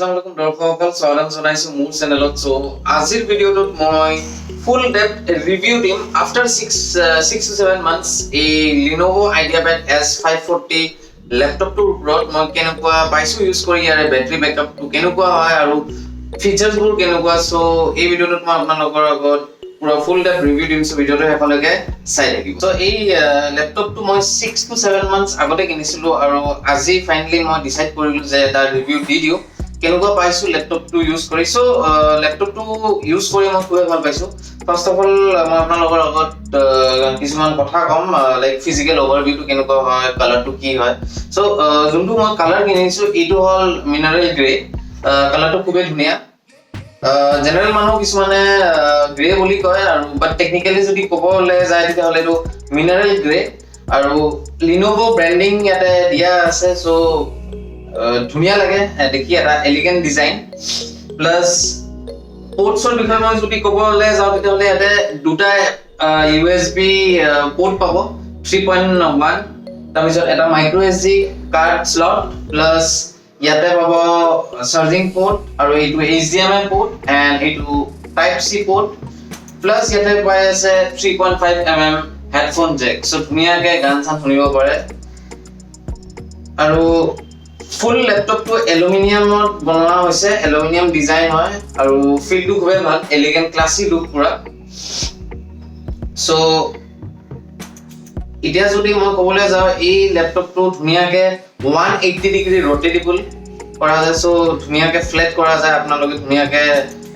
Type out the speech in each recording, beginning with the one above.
Assalamualaikum দৰ্শকসকল স্বাগতম জনাইছো মোৰ চেনেলত সো আজিৰ ভিডিঅ'টোত মই ফুল ডেপথ ৰিভিউ দিম after 6 to 7 months a LENOVO IDEAPAD S540 ল্যাপটপটোৰ ওপৰত মই কেনেকুৱা পাইছো ইউজ কৰি ইয়াৰ বেটাৰী বেকআপটো কেনেকুৱা হয় আৰু ফিচাৰছবোৰ কেনেকুৱা সো এই ভিডিঅ'টোত মই আপোনালোকৰ আগত পুৰা ফুল ডেপথ ৰিভিউ দিম সো ভিডিঅ'টো হেফালৈকে চাই থাকিব সো এই ল্যাপটপটো মই 6 to 7 months আগতে কিনিছিলো আৰু আজি ফাইনালি মই ডিসাইড কৰিলো যে তাৰ ৰিভিউ দি দিও কেনেকুৱা পাইছো ল্যাপটপটো ইউজ কৰি সো ল্যাপটপটো ইউজ কৰি মই খুব ভাল পাইছো ফাৰ্স্ট অফ অল মই আপোনালোকৰ আগত কিছুমান কথা কম লাইক ফিজিক্যাল ওভাৰভিউটো কেনেকুৱা হয় কালাৰটো কি হয় সো যোনটো মই কালাৰ কিনিছো এইটো হল মিনাৰেল গ্ৰে কালাৰটো খুব ধুনীয়া জেনাৰেল মানুহ কিছুমানে গ্ৰে বুলি কয় আৰু বাট টেকনিক্যালি যদি ক'বলে যায় তেতিয়াহ'লে এইটো মিনাৰেল গ্ৰে আৰু লিনোভো ব্ৰ্যান্ডিং ইয়াতে দিয়া আছে সো ধুনীয়া লাগে দেখি এটা এলিগেন্ট ডিজাইন প্লাস পোৰ্টছৰ বিষয়ে মই যদি ক'বলে যাওঁ তেতিয়াহ'লে ইয়াতে দুটা USB পোৰ্ট পাব 3.1 তাৰপিছত এটা micro SD card slot plus ইয়াতে পাব চাৰ্জিং পোৰ্ট আৰু এইটো HDMI পোৰ্ট এন্ড এইটো টাইপ C পোৰ্ট প্লাস ইয়াতে পাই আছে 3.5 mm হেডফোন জেক সো ধুনীয়াকে গান চান শুনিব পাৰে আৰু ফুল ল্যাপটপটো এলুমিনিয়ামত বনোৱা হৈছে এলুমিনিয়াম ডিজাইন হয় আৰু ফিলটো খুব ভাল এলিগেন্ট ক্লাসি লুক পুৰা সো এতিয়া যদি মই ক'বলৈ যাওঁ এই ল্যাপটপটো ধুনীয়াকে 180 ডিগ্ৰী ৰটেটেবল কৰা যায় সো ধুনীয়াকে ফ্ল্যাট কৰা যায় আপোনালোকে ধুনীয়াকে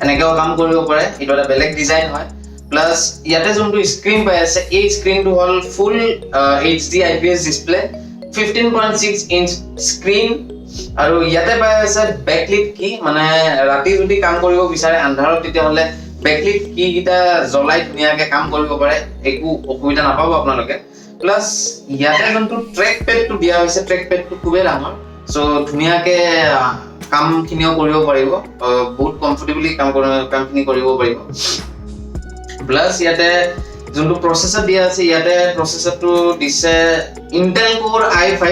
এনেকেও কাম কৰিব পাৰে এটা এটা বেলেগ ডিজাইন হয় প্লাস ইয়াতে যোনটো স্ক্ৰিন পাই আছে এই স্ক্ৰিনটো হল ফুল HD IPS display 15.6 inch screen আৰু ইয়াতে পাই আছে ব্যাকলিট কি মানে ৰাতি যদি কাম কৰিব বিচাৰে আন্ধাৰত তেতিয়াহলে ব্যাকলিট কি কিটা জ্বলাই ধুনীয়াকে কাম কৰিব পাৰে একো অসুবিধা নাপাব আপোনালোকে প্লাস ইয়াতে যোনটো ট্ৰেক পেডটো দিয়া হৈছে ট্ৰেক পেডটো খুবেই ডাঙৰ সো ধুনীয়াকে কামখিনিও কৰিব পাৰিব বহুত কমফৰ্টেবলি কামখিনি কৰিব পাৰিব প্লাস ইয়াতে যোনটো প্ৰসেসৰ দিয়া আছে ইয়াতে প্ৰসেসৰটো দিছে Intel Core i5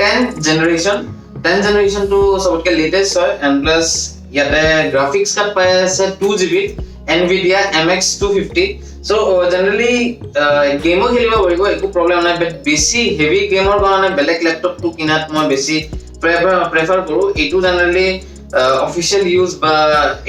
10th generation to সবতকে লেটেস্ট হয় এন্ড প্লাস ইয়াতে গ্ৰাফিক্স কাৰ্ড পাই আছে 2GB Nvidia MX 250 so generally গেমো খেলিব পাৰিব একো প্ৰবলেম নাই বাট বেছি হেভি গেমৰ কাৰণে বেলেগ ল্যাপটপটো কিনাত মই বেছি প্ৰেফাৰ কৰো এইটো জেনাৰেলি অফিশিয়াল ইউজ বা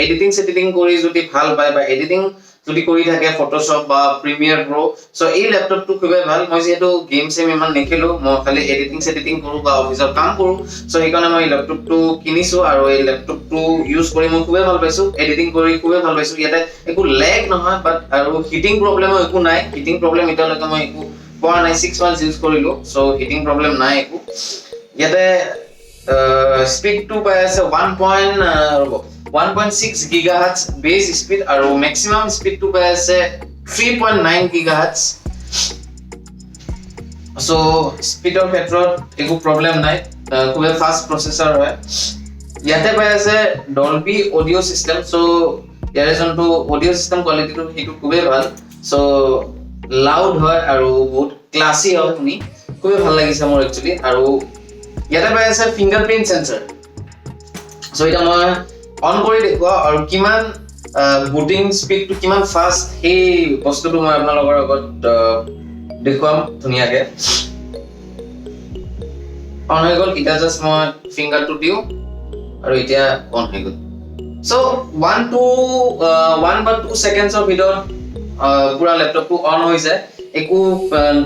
এডিটিং কৰি যদি ভাল পায় বা এডিটিং যদি কৰি থাকে ফটোশপ বা প্ৰিমিয়াৰ প্ৰো সো এই ল্যাপটপটো খুব ভাল মই যেটো গেম সেম ইমান নেখেলো মই খালি এডিটিং কৰো বা অফিসৰ কাম কৰো সো এইকাৰণে মই ল্যাপটপটো কিনিছো আৰু এই ল্যাপটপটো ইউজ কৰি মই খুব ভাল পাইছো এডিটিং কৰি খুব ভাল পাইছো ইয়াতে একো ল্যাগ নহয় বাট আৰু হিটিং প্ৰবলেমো একো নাই হিটিং প্ৰবলেম এতিয়ালৈকে মই একো পোৱা নাই 6 months ইউজ কৰিলো সো হিটিং প্ৰবলেম নাই একো ইয়াতে স্পীডটো পাই আছে 1.6 gigahertz base speed আৰু maximum speed to পাই আছে 3.9 gigahertz so speedৰ ক্ষেত্ৰত একো প্ৰবলেম নাই খুব ফাস্ট প্ৰসেসৰ হয় ইয়াতে পাই আছে Dolby audio system so ইয়াৰে যোনটো audio system কোৱালিটিটো হেতু খুব ভাল so লাউড হয় আৰু বহুত ক্লাসি হয় শুনি খুব ভাল লাগিছে মোৰ একচুয়ালি আৰু ইয়াতে পাই আছে ফিংগাৰপ্ৰিন্ট সেন্সৰ so এটা মই অন কৰি দেখুৱা আৰু কিমান বুটিং স্পীডটো কিমান ফাস্ট এই বস্তুটো মই আপোনালোকৰ আগত দেখুৱাম ধুনীয়াকে অন হৈ গ'ল এটা জাস্ট মই ফিংগাৰটো দিও আৰু এতিয়া অন হৈ গ'ল সো 1 বা 2 সেকেন্ডছৰ ভিতৰত পুৰা ল্যাপটপটো অন হৈ যায় একো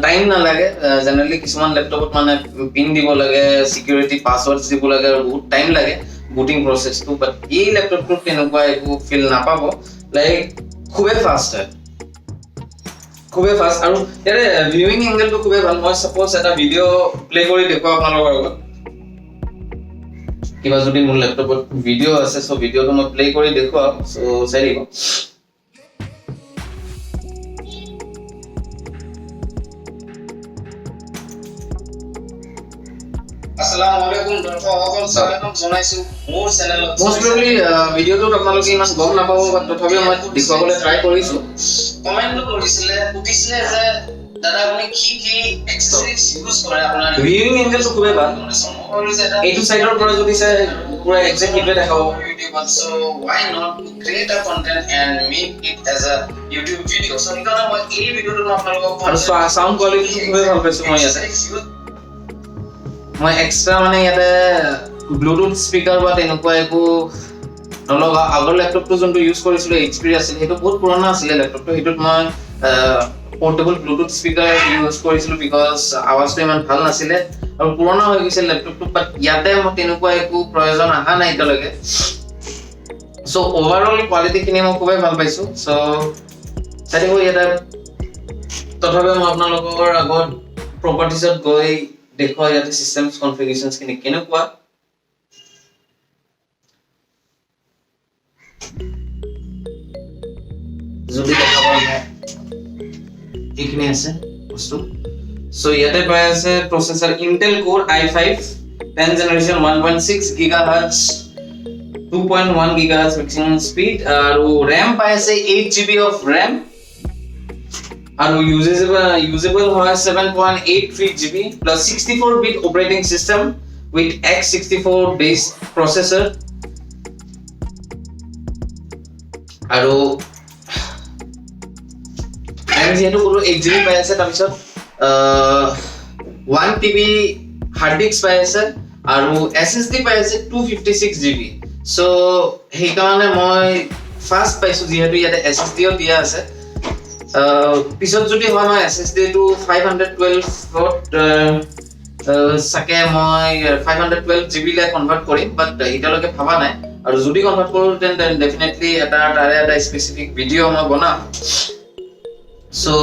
টাইম না লাগে জেনাৰেলি কিছুমান ল্যাপটপত মানে পিন দিব লাগে সিকিউৰিটি পাসওয়াৰ্ডস দিব লাগে আৰু বহুত টাইম লাগে বুটিং প্ৰসেসটো বাট এই ল্যাপটপটো কেনেকুৱা একো ফিল নাপাব লাইক খুবেই ফাস্ট হয় খুবেই ফাস্ট আৰু ইয়াৰে ভিউইং এংগেলটো খুবেই ভাল মই সাপোজ এটা ভিডিও প্লে কৰি দেখুৱা আপোনালোকৰ আগত কিবা যদি মোৰ ল্যাপটপত ভিডিও আছে সো ভিডিওটো মই প্লে কৰি দেখুৱা সো চাই দিব Assalamualaikum দৰ্শকসকল স্বাগতম জনাইছো মোৰ চেনেলত মোষ্ট প্ৰবলি ভিডিওটো আপোনালোকে ইমান গম নাপাব বাট তথাপিও মই দেখুৱাবলৈ ট্ৰাই কৰিছো কমেন্ট কৰিছিলে সুধিছিলে যে দাদা আপনি কি এক্সেসৰিজ ইউজ কৰে আপনাৰ ভিউইং এঙ্গেলটো খুবই ভালো এইটো সাইডৰ পৰা যদি চাই পুৰা এক্সাক্ট ভিডিও দেখাব YouTube so why not create a content and make it as a YouTube video so সেইকাৰণে মই এই ভিডিওটো আপোনালোকক আৰু সাউন্ড কোৱালিটি খুবই ভাল পাইছো মই ইয়াতে মই এক্সট্ৰা মানে ইয়াতে ব্লুটুথ স্পিকাৰ বা তেনেকুৱা একো নলগা আগৰ ল্যাপটপটো যোনটো ইউজ কৰিছিলো HP আছিল সেইটো বহুত পুৰণা আছিল ল্যাপটপটো হেতুত মই পোৰ্টেবল ব্লুটুথ স্পিকাৰ ইউজ কৰিছিলো বিকজ আৱাজটো ইমান ভাল নাছিলে আৰু পুৰণা হৈ গৈছিল ল্যাপটপটো বাট ইয়াতে মই তেনেকুৱা একো প্ৰয়োজন আহা নাই এতিয়ালৈকে সো ওভাৰঅল কোৱালিটি খিনি মই খুবেই ভাল পাইছো সো চাই গৈ এটা তথাপি মই আপোনালোকৰ আগত প্ৰপাৰ্টিজত গৈ দেখুৱা ইয়াতে সিস্টেমছ কনফিগাৰেশনছ খিনি কেনেকুৱা যদি দেখাব লাগে এখানে আছে বস্তু সো ইয়াতে পাই আছে processor Intel Core i5 10th generation 1.6 GHz 2.1 GHz maximum speed আৰু RAM পাই আছে 8GB of RAM আৰু usable হয় 7.83GB plus 64-bit operating system with x64 based processor আৰু আমি যেহেতু কোনো 8GB পাই আছে তাৰ পিছত 1TB হাৰ্ড ডিস্ক পাই আছে আৰু SSD পাই আছে 256GB সো সেই কাৰণে মই ফাস্ট পাইছো যেহেতু ইয়াতে SSD ও দিয়া আছে পিছত যদি হয় মই SSD টো 512 সাকে মই 512GB লে কনভার্ট কৰিম বাট এতিয়ালৈকে ভাবা নাই আৰু যদি কনভাৰ্ট কৰো দেন ডেফিনেটলি এটা স্পেসিফিক ভিডিও মই বনাম সো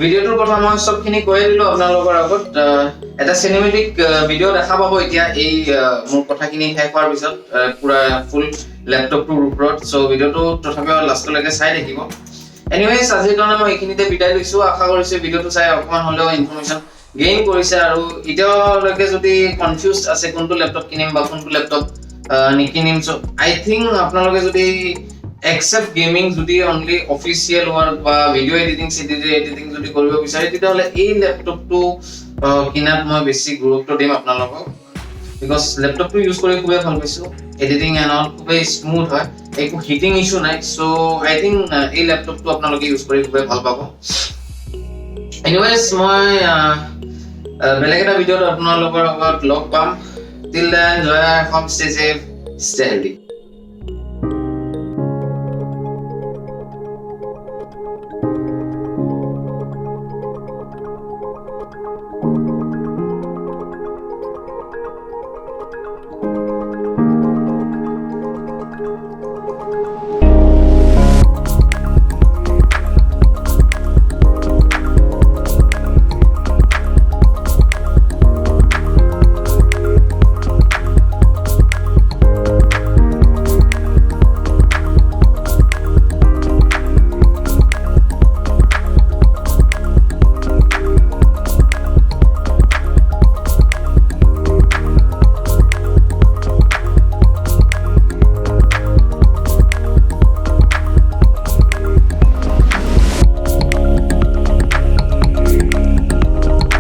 ভিডিওটোৰ কথা মই সবখিনি কৈ দিলো আপোনালোকৰ আগত এটা সিনেমেটিক ভিডিও দেখা পাব এতিয়া এই মোৰ কথাখিনি শেষ হোৱাৰ পিছত পুৰা ফুল ল্যাপটপটোৰ ওপৰত সো ভিডিওটো তথাপিও লাষ্টলৈকে চাই থাকিব এনিৱেজ আজিৰ কাৰণে মই এইখিনিতে বিদায় লৈছো আশা কৰিছো ভিডিওটো চাই অকমান হলেও ইনফৰমেশন গেইন কৰিছে আৰু এতিয়ালৈকে যদি কনফিউজ আছে কোনটো ল্যাপটপ কিনিম বা কোনটো ল্যাপটপ নিকিনিম সো আই থিংক আপোনালোকে যদি except gaming যদি only official work বা ভিডিও এডিটিং যদি কৰিব বিচাৰে তেতিয়াহলে এই ল্যাপটপটো কিনাত মই বেছি গুৰুত্ব দিম আপোনালোকক বিকজ ল্যাপটপটো ইউজ কৰি খুবেই ভাল পাইছো এডিটিং এণ্ড অল খুবেই স্মুথ হয় একো হিটিং ইস্যু নাই সো আই থিংক এই ল্যাপটপটো আপোনালোকে ইউজ কৰি খুবেই ভাল পাব এনিৱেজ মই বেলেগ এটা ভিডিওত আপোনালোকৰ লগত লগ পাম till then জয় Assam stay safe stay healthy